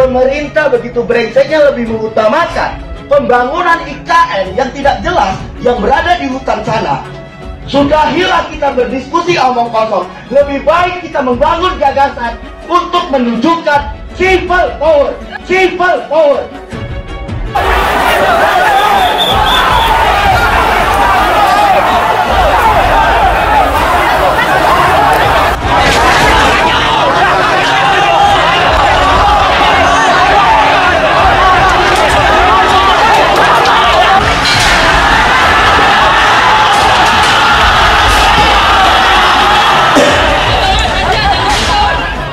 pemerintah begitu brengseknya lebih mengutamakan pembangunan IKN yang tidak jelas yang berada di hutan sana. Sudahilah kita berdiskusi omong kosong. Lebih baik kita membangun gagasan untuk menunjukkan people power. People power.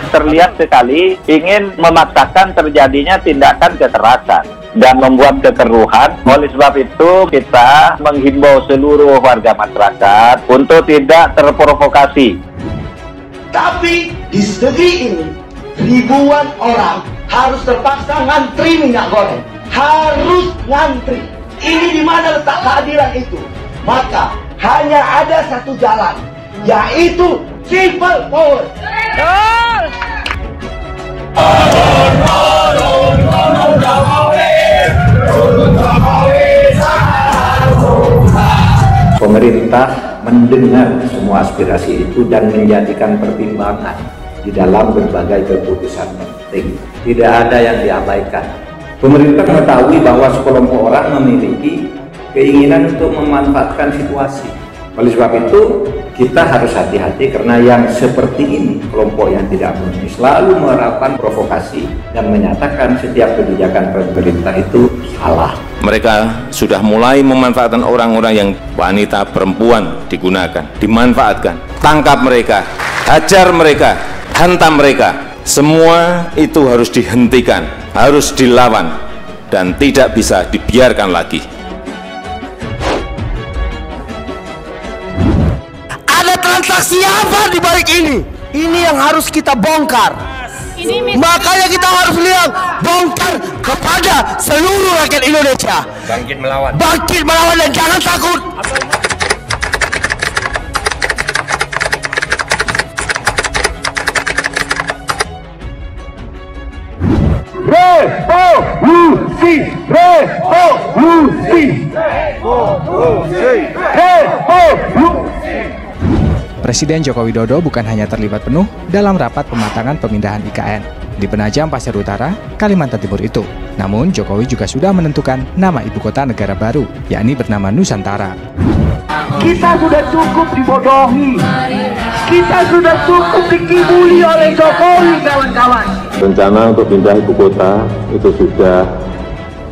Terlihat sekali ingin memaksakan terjadinya tindakan kekerasan dan membuat kekeruhan. Oleh sebab itu kita menghimbau seluruh warga masyarakat untuk tidak terprovokasi. Tapi di negeri ini ribuan orang harus terpaksa ngantri minyak goreng. Harus ngantri. Ini di mana letak keadilan itu? Maka hanya ada satu jalan, yaitu people power. Pemerintah mendengar semua aspirasi itu dan menjadikan pertimbangan di dalam berbagai keputusan penting. Tidak ada yang diabaikan. Pemerintah mengetahui bahwa sekelompok orang memiliki keinginan untuk memanfaatkan situasi. Oleh sebab itu, kita harus hati-hati karena yang seperti ini, kelompok yang tidak berani selalu menerapkan provokasi dan menyatakan setiap kebijakan pemerintah itu salah. Mereka sudah mulai memanfaatkan orang-orang yang wanita, perempuan digunakan, dimanfaatkan. Tangkap mereka, hajar mereka, hantam mereka. Semua itu harus dihentikan, harus dilawan, dan tidak bisa dibiarkan lagi. Transaksi apa di balik ini? Ini yang harus kita bongkar. Makanya kita harus lihat, bongkar kepada seluruh rakyat Indonesia. Bangkit melawan. Bangkit melawan dan jangan takut. Revolusi, revolusi, revolusi, revolusi. Presiden Joko Widodo bukan hanya terlibat penuh dalam rapat pematangan pemindahan IKN di Penajam Pasir Utara, Kalimantan Timur itu. Namun, Jokowi juga sudah menentukan nama ibu kota negara baru, yakni bernama Nusantara. Kita sudah cukup dibodohi. Kita sudah cukup dikibuli oleh Jokowi, kawan-kawan. Rencana untuk pindah ibu kota itu sudah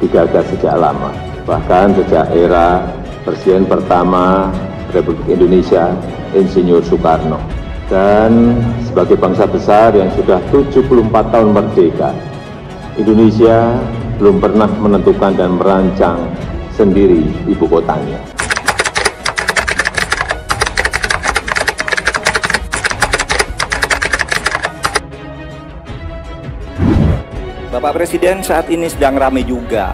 digagas sejak lama. Bahkan sejak era Presiden pertama Republik Indonesia, Insinyur Soekarno. Dan sebagai bangsa besar yang sudah 74 tahun merdeka, Indonesia belum pernah menentukan dan merancang sendiri ibu kotanya. Bapak Presiden saat ini sedang ramai juga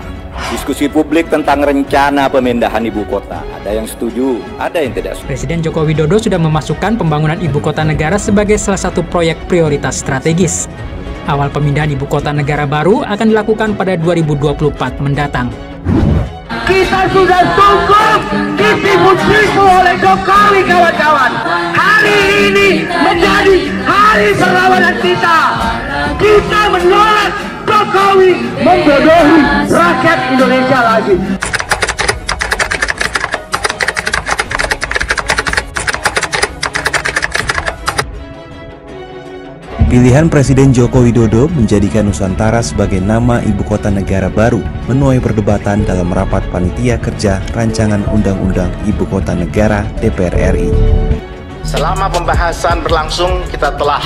diskusi publik tentang rencana pemindahan ibu kota. Ada yang setuju, ada yang tidak setuju. Presiden Joko Widodo sudah memasukkan pembangunan ibu kota negara sebagai salah satu proyek prioritas strategis. Awal pemindahan ibu kota negara baru akan dilakukan pada 2024 mendatang. Kita sudah cukup ditipu-tipu oleh Jokowi, kawan-kawan. Hari ini menjadi hari perlawanan kita. Kita menolak Jokowi membodohi rakyat Indonesia lagi. Pilihan Presiden Joko Widodo menjadikan Nusantara sebagai nama ibu kota negara baru menuai perdebatan dalam rapat panitia kerja rancangan undang-undang ibu kota negara DPR RI. Selama pembahasan berlangsung, kita telah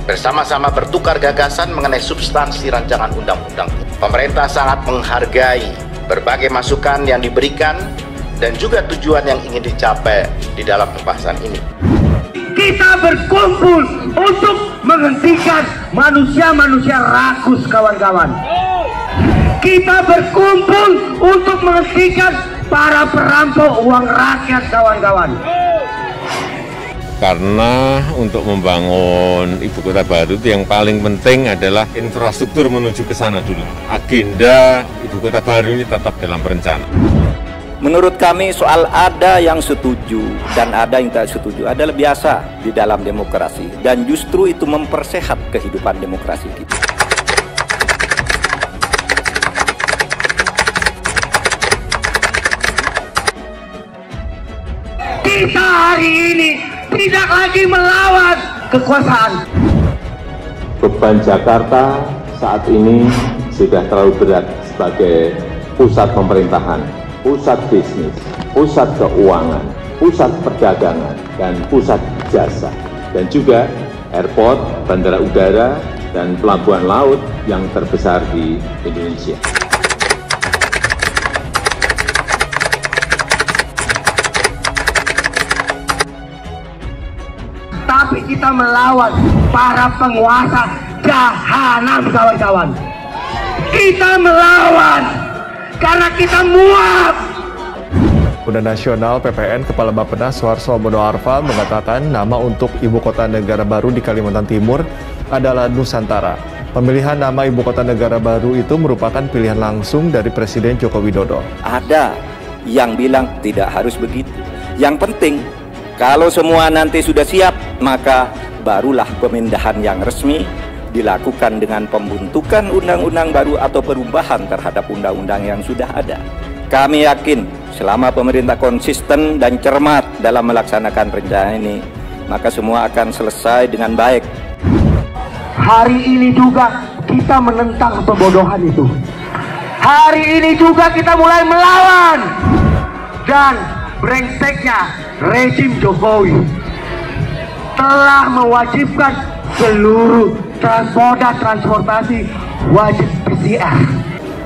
bersama-sama bertukar gagasan mengenai substansi rancangan undang-undang. Pemerintah sangat menghargai berbagai masukan yang diberikan dan juga tujuan yang ingin dicapai di dalam pembahasan ini. Kita berkumpul untuk menghentikan manusia-manusia rakus, kawan-kawan. Kita berkumpul untuk menghentikan para perampok uang rakyat, kawan-kawan. Karena untuk membangun ibu kota baru itu yang paling penting adalah infrastruktur menuju ke sana dulu. Agenda ibu kota baru ini tetap dalam rencana. Menurut kami soal ada yang setuju dan ada yang tak setuju adalah biasa di dalam demokrasi. Dan justru itu mempersehat kehidupan demokrasi kita. Kita hari ini tidak lagi melawan kekuasaan. Beban Jakarta saat ini sudah terlalu berat sebagai pusat pemerintahan, pusat bisnis, pusat keuangan, pusat perdagangan, dan pusat jasa. Dan juga airport, bandara udara, dan pelabuhan laut yang terbesar di Indonesia. Tapi kita melawan para penguasa jahanam, kawan-kawan. Kita melawan karena kita muak. Pemuda Nasional PPN Kepala Bappenas Suharso Monoarfa mengatakan nama untuk ibu kota negara baru di Kalimantan Timur adalah Nusantara. Pemilihan nama ibu kota negara baru itu merupakan pilihan langsung dari Presiden Joko Widodo. Ada yang bilang tidak harus begitu. Yang penting kalau semua nanti sudah siap, maka barulah pemindahan yang resmi dilakukan dengan pembentukan undang-undang baru atau perubahan terhadap undang-undang yang sudah ada. Kami yakin selama pemerintah konsisten dan cermat dalam melaksanakan rencana ini, maka semua akan selesai dengan baik. Hari ini juga kita menentang pembodohan itu. Hari ini juga kita mulai melawan. Dan brengseknya rezim Jokowi telah mewajibkan seluruh moda transportasi wajib PCR.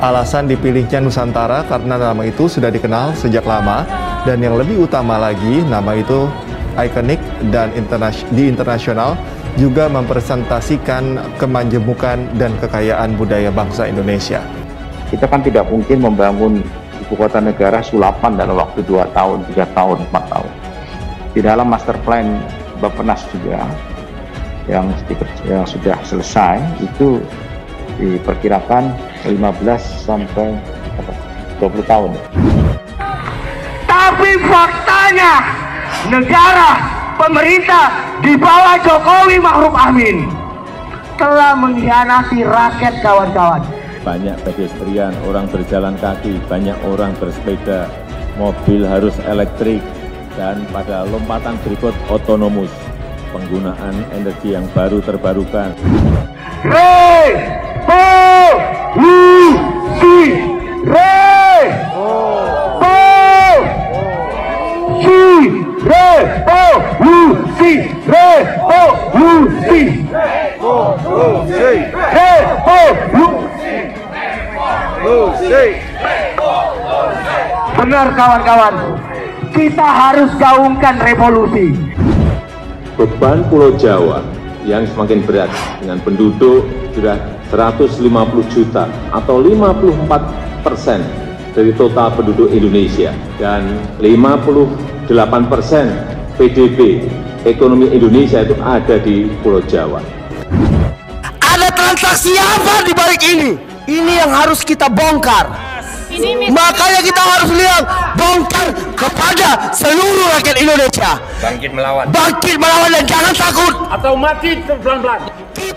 Alasan dipilihnya Nusantara karena nama itu sudah dikenal sejak lama, dan yang lebih utama lagi, nama itu ikonik dan di internasional juga mempresentasikan kemanjemukan dan kekayaan budaya bangsa Indonesia. Kita kan tidak mungkin membangun ibu kota negara sulapan dalam waktu 2 tahun, 3 tahun, 4 tahun. Di dalam master plan Bappenas juga yang sudah selesai itu diperkirakan 15 sampai 20 tahun. Tapi faktanya negara, pemerintah di bawah Jokowi Ma'ruf Amin telah mengkhianati rakyat, kawan-kawan. Banyak pedestrian, orang berjalan kaki, banyak orang bersepeda, mobil harus elektrik, dan pada lompatan berikut otonomus, penggunaan energi yang baru terbarukan. Benar, kawan-kawan, kita harus gaungkan revolusi. Beban Pulau Jawa yang semakin berat dengan penduduk sudah 150 juta atau 54% dari total penduduk Indonesia, dan 58% PDB ekonomi Indonesia itu ada di Pulau Jawa. Ada transaksi apa di balik ini? Ini yang harus kita bongkar. Makanya kita harus lihat, bongkar kepada seluruh rakyat Indonesia. Bangkit melawan Dan jangan takut atau mati pelan-pelan.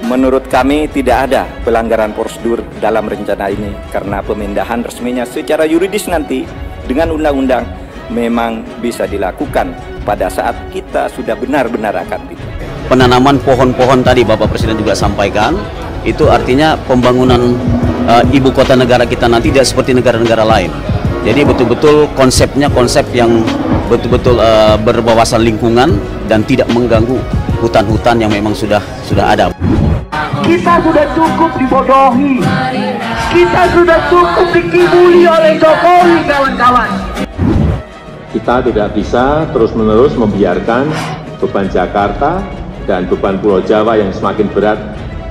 Menurut kami tidak ada pelanggaran prosedur dalam rencana ini, karena pemindahan resminya secara yuridis nanti dengan undang-undang memang bisa dilakukan pada saat kita sudah benar-benar akan itu. Penanaman pohon-pohon tadi Bapak Presiden juga sampaikan, itu artinya pembangunan ibu kota negara kita nanti tidak seperti negara-negara lain. Jadi betul-betul konsepnya konsep yang betul-betul berwawasan lingkungan dan tidak mengganggu hutan-hutan yang memang sudah ada. Kita sudah cukup dibodohi. Kita sudah cukup dikibuli oleh Jokowi, kawan-kawan. Kita tidak bisa terus-menerus membiarkan beban Jakarta dan beban Pulau Jawa yang semakin berat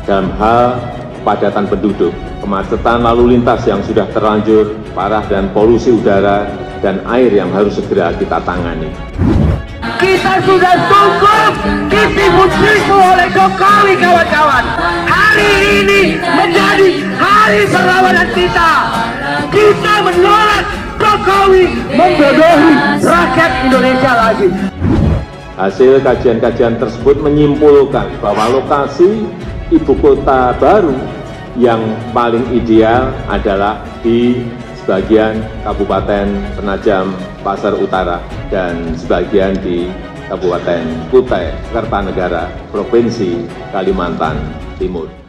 dalam hal kepadatan penduduk, kemacetan lalu lintas yang sudah terlanjur parah, dan polusi udara dan air yang harus segera kita tangani. Kita sudah cukup ditipu-tipu oleh Jokowi, kawan-kawan. Hari ini menjadi hari perlawanan kita. Kita menolak Jokowi membodohi rakyat Indonesia lagi. Hasil kajian-kajian tersebut menyimpulkan bahwa lokasi ibu kota baru yang paling ideal adalah di sebagian Kabupaten Penajam Pasar Utara dan sebagian di Kabupaten Kutai Kartanegara, Provinsi Kalimantan Timur.